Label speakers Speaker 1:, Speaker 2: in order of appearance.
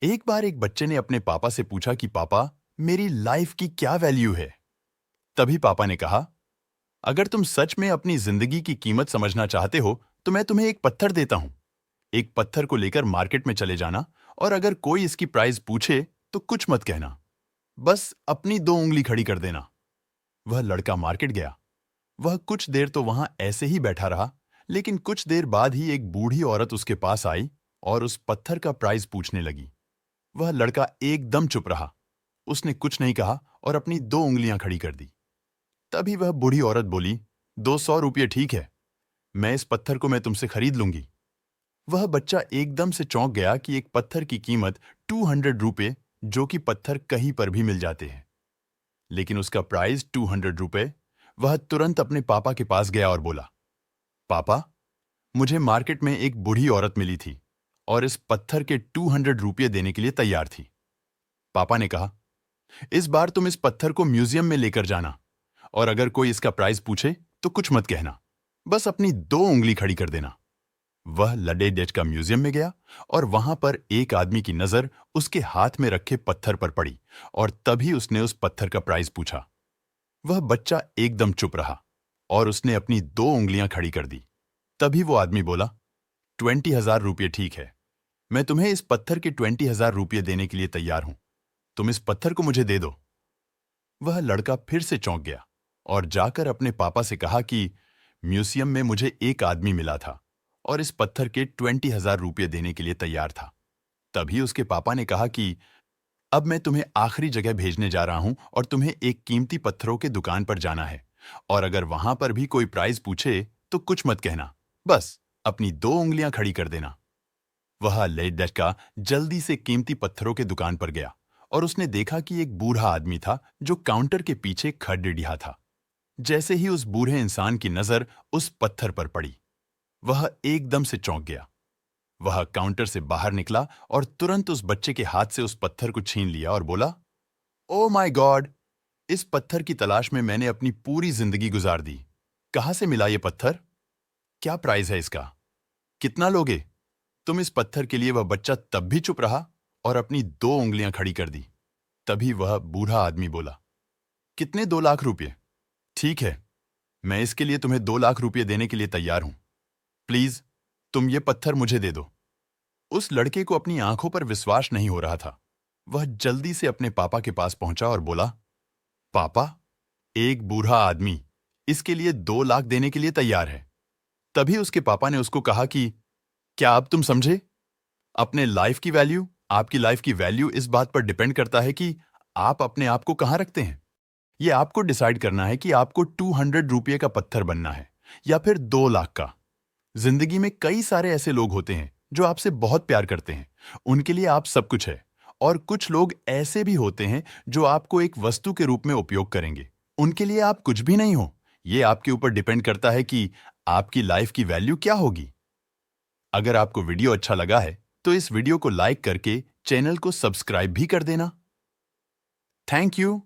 Speaker 1: एक बार एक बच्चे ने अपने पापा से पूछा कि पापा, मेरी लाइफ की क्या वैल्यू है। तभी पापा ने कहा, अगर तुम सच में अपनी जिंदगी की कीमत समझना चाहते हो तो मैं तुम्हें एक पत्थर देता हूं। एक पत्थर को लेकर मार्केट में चले जाना और अगर कोई इसकी प्राइस पूछे तो कुछ मत कहना, बस अपनी दो उंगली खड़ी कर देना। वह लड़का मार्केट गया। वह कुछ देर तो वहां ऐसे ही बैठा रहा, लेकिन कुछ देर बाद ही एक बूढ़ी औरत उसके पास आई और उस पत्थर का प्राइस पूछने लगी। वह लड़का एकदम चुप रहा। उसने कुछ नहीं कहा और अपनी दो उंगलियां खड़ी कर दी। तभी वह बूढ़ी औरत बोली, 200 रुपये ठीक है, मैं इस पत्थर को मैं तुमसे खरीद लूंगी। वह बच्चा एकदम से चौंक गया कि एक पत्थर की कीमत 200 रुपये, जो कि पत्थर कहीं पर भी मिल जाते हैं, लेकिन उसका प्राइस 200 रुपये। वह तुरंत अपने पापा के पास गया और बोला, पापा, मुझे मार्केट में एक बूढ़ी औरत मिली थी और इस पत्थर के 200 रुपये देने के लिए तैयार थी। पापा ने कहा, इस बार तुम इस पत्थर को म्यूजियम में लेकर जाना और अगर कोई इसका प्राइस पूछे तो कुछ मत कहना, बस अपनी दो उंगली खड़ी कर देना। वह लडे डेच का म्यूजियम में गया और वहां पर एक आदमी की नजर उसके हाथ में रखे पत्थर पर पड़ी और तभी उसने उस पत्थर का प्राइस पूछा। वह बच्चा एकदम चुप रहा और उसने अपनी दो उंगलियां खड़ी कर दी। तभी वो आदमी बोला, 20,000 रुपये ठीक है, मैं तुम्हें इस पत्थर के 20,000 रुपये देने के लिए तैयार हूं, तुम इस पत्थर को मुझे दे दो। वह लड़का फिर से चौंक गया और जाकर अपने पापा से कहा कि म्यूजियम में मुझे एक आदमी मिला था और इस पत्थर के 20,000 रुपये देने के लिए तैयार था। तभी उसके पापा ने कहा कि अब मैं तुम्हें आखिरी जगह भेजने जा रहा हूं और तुम्हें एक कीमती पत्थरों के दुकान पर जाना है और अगर वहां पर भी कोई प्राइस पूछे तो कुछ मत कहना, बस अपनी दो उंगलियां खड़ी कर देना। वह लेट डचका जल्दी से कीमती पत्थरों के दुकान पर गया और उसने देखा कि एक बूढ़ा आदमी था जो काउंटर के पीछे खड़े रिहा था। जैसे ही उस बूढ़े इंसान की नजर उस पत्थर पर पड़ी, वह एकदम से चौंक गया। वह काउंटर से बाहर निकला और तुरंत उस बच्चे के हाथ से उस पत्थर को छीन लिया और बोला, ओ माय गॉड, इस पत्थर की तलाश में मैंने अपनी पूरी जिंदगी गुजार दी। कहां से मिला ये पत्थर? क्या प्राइस है इसका? कितना लोगे? तुम इस पत्थर के लिए वह बच्चा तब भी चुप रहा और अपनी दो उंगलियां खड़ी कर दी। तभी वह बूढ़ा आदमी बोला, कितने 2 लाख रुपये? ठीक है, मैं इसके लिए तुम्हें 2 लाख रुपये देने के लिए तैयार हूं। प्लीज, तुम ये पत्थर मुझे दे दो। उस लड़के को अपनी आंखों पर विश्वास नहीं हो रहा था। वह जल्दी से अपने पापा के पास पहुंचा और बोला, पापा, एक बूढ़ा आदमी इसके लिए 2 लाख देने के लिए तैयार है। तभी उसके पापा ने उसको कहा कि क्या अब तुम समझे? अपने लाइफ की वैल्यू, आपकी लाइफ की वैल्यू इस बात पर डिपेंड करता है कि आप अपने आप को कहां रखते हैं। यह आपको डिसाइड करना है कि आपको 200 रुपये का पत्थर बनना है या फिर 2 लाख का। जिंदगी में कई सारे ऐसे लोग होते हैं जो आपसे बहुत प्यार करते हैं, उनके लिए आप सब कुछ है। और कुछ लोग ऐसे भी होते हैं जो आपको एक वस्तु के रूप में उपयोग करेंगे, उनके लिए आप कुछ भी नहीं हो। ये आपके ऊपर डिपेंड करता है कि आपकी लाइफ की वैल्यू क्या होगी। अगर आपको वीडियो अच्छा लगा है तो इस वीडियो को लाइक करके चैनल को सब्सक्राइब भी कर देना। Thank you.